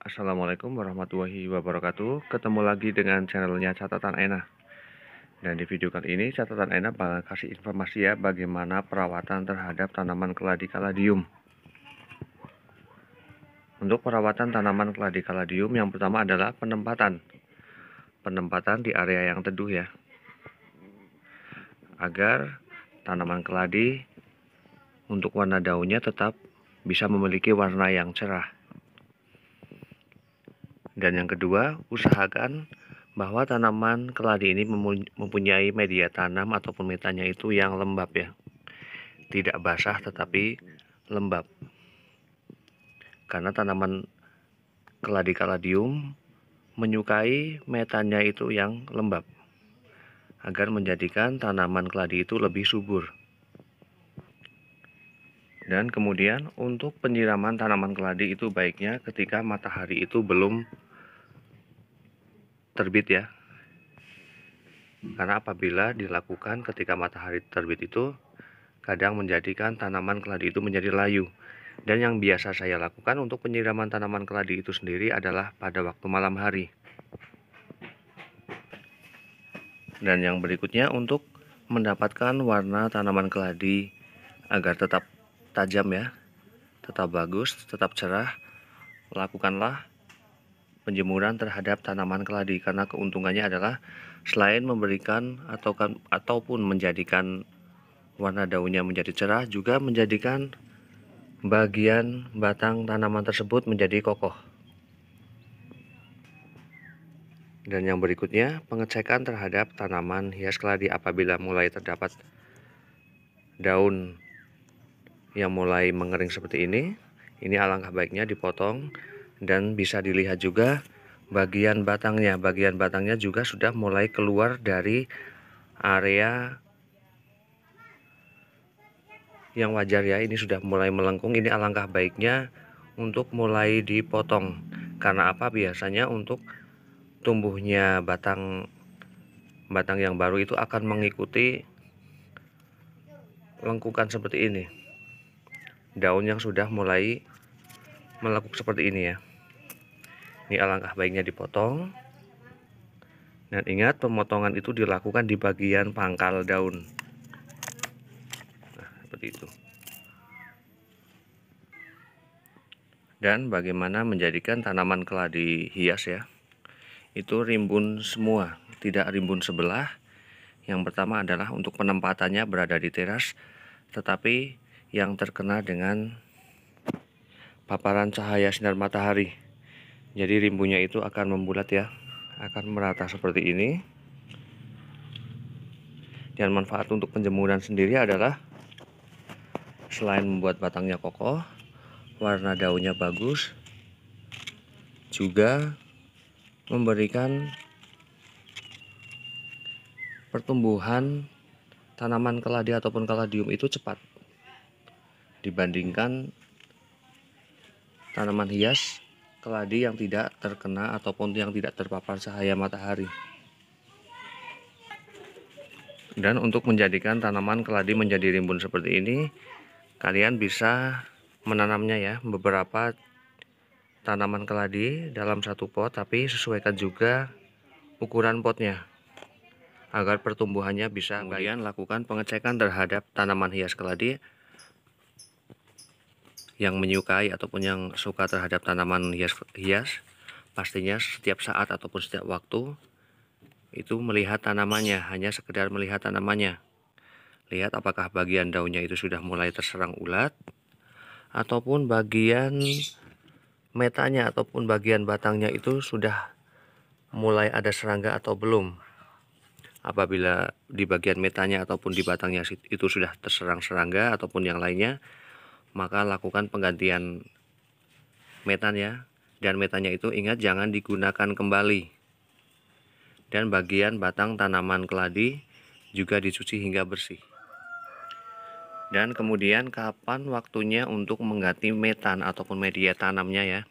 Assalamualaikum warahmatullahi wabarakatuh. Ketemu lagi dengan channelnya Catatan Ena. Dan di video kali ini Catatan Ena bakal kasih informasi ya bagaimana perawatan terhadap tanaman keladi kaladium. Untuk perawatan tanaman keladi kaladium yang pertama adalah penempatan. Penempatan di area yang teduh ya. Agar tanaman keladi untuk warna daunnya tetap bisa memiliki warna yang cerah. Dan yang kedua, usahakan bahwa tanaman keladi ini mempunyai media tanam ataupun metanya itu yang lembab ya. Tidak basah tetapi lembab. Karena tanaman keladi kaladium menyukai metanya itu yang lembab. Agar menjadikan tanaman keladi itu lebih subur. Dan kemudian untuk penyiraman tanaman keladi itu baiknya ketika matahari itu belum terbit ya. Karena apabila dilakukan ketika matahari terbit itu kadang menjadikan tanaman keladi itu menjadi layu. Dan yang biasa saya lakukan untuk penyiraman tanaman keladi itu sendiri adalah pada waktu malam hari. Dan yang berikutnya untuk mendapatkan warna tanaman keladi agar tetap tajam ya, tetap bagus, tetap cerah, lakukanlah penjemuran terhadap tanaman keladi karena keuntungannya adalah selain memberikan ataupun menjadikan warna daunnya menjadi cerah, juga menjadikan bagian batang tanaman tersebut menjadi kokoh. Dan yang berikutnya, pengecekan terhadap tanaman hias keladi apabila mulai terdapat daun yang mulai mengering seperti ini alangkah baiknya dipotong. Dan bisa dilihat juga bagian batangnya. Bagian batangnya juga sudah mulai keluar dari area yang wajar ya. Ini sudah mulai melengkung. Ini alangkah baiknya untuk mulai dipotong. Karena apa? Biasanya untuk tumbuhnya batang yang baru itu akan mengikuti lengkukan seperti ini. Daun yang sudah mulai melekuk seperti ini ya. Ini alangkah baiknya dipotong. Dan ingat, pemotongan itu dilakukan di bagian pangkal daun. Nah, seperti itu. Dan bagaimana menjadikan tanaman keladi hias ya. Itu rimbun semua, tidak rimbun sebelah. Yang pertama adalah untuk penempatannya berada di teras, tetapi yang terkena dengan paparan cahaya sinar matahari. Jadi rimbunnya itu akan membulat ya, akan merata seperti ini. Dan manfaat untuk penjemuran sendiri adalah selain membuat batangnya kokoh, warna daunnya bagus, juga memberikan pertumbuhan tanaman keladi ataupun kaladium itu cepat dibandingkan tanaman hias keladi yang tidak terkena ataupun yang tidak terpapar cahaya matahari. Dan untuk menjadikan tanaman keladi menjadi rimbun seperti ini, kalian bisa menanamnya ya, beberapa tanaman keladi dalam satu pot, tapi sesuaikan juga ukuran potnya agar pertumbuhannya bisa. Kemudian lakukan pengecekan terhadap tanaman hias keladi yang menyukai ataupun yang suka terhadap tanaman hias, pastinya setiap saat ataupun setiap waktu itu melihat tanamannya, hanya sekedar melihat tanamannya. Lihat apakah bagian daunnya itu sudah mulai terserang ulat, ataupun bagian metanya ataupun bagian batangnya itu sudah mulai ada serangga atau belum. Apabila di bagian metanya ataupun di batangnya itu sudah terserang serangga ataupun yang lainnya, maka lakukan penggantian metan ya. Dan metanya itu ingat jangan digunakan kembali. Dan bagian batang tanaman keladi juga dicuci hingga bersih. Dan kemudian kapan waktunya untuk mengganti metan ataupun media tanamnya ya.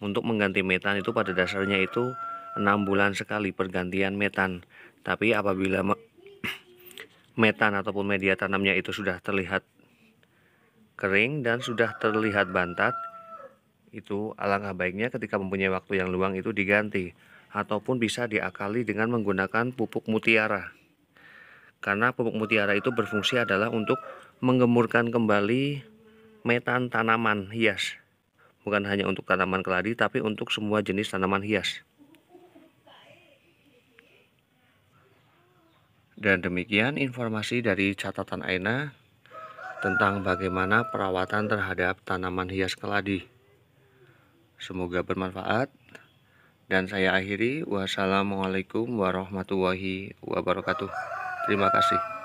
Untuk mengganti metan itu pada dasarnya itu 6 bulan sekali pergantian metan. Tapi apabila metan ataupun media tanamnya itu sudah terlihat kering dan sudah terlihat bantat, itu alangkah baiknya ketika mempunyai waktu yang luang itu diganti, ataupun bisa diakali dengan menggunakan pupuk mutiara. Karena pupuk mutiara itu berfungsi adalah untuk menggemurkan kembali metan tanaman hias. Bukan hanya untuk tanaman keladi, tapi untuk semua jenis tanaman hias. Dan demikian informasi dari catatan Aina tentang bagaimana perawatan terhadap tanaman hias keladi. Semoga bermanfaat. Dan saya akhiri. Wassalamualaikum warahmatullahi wabarakatuh. Terima kasih.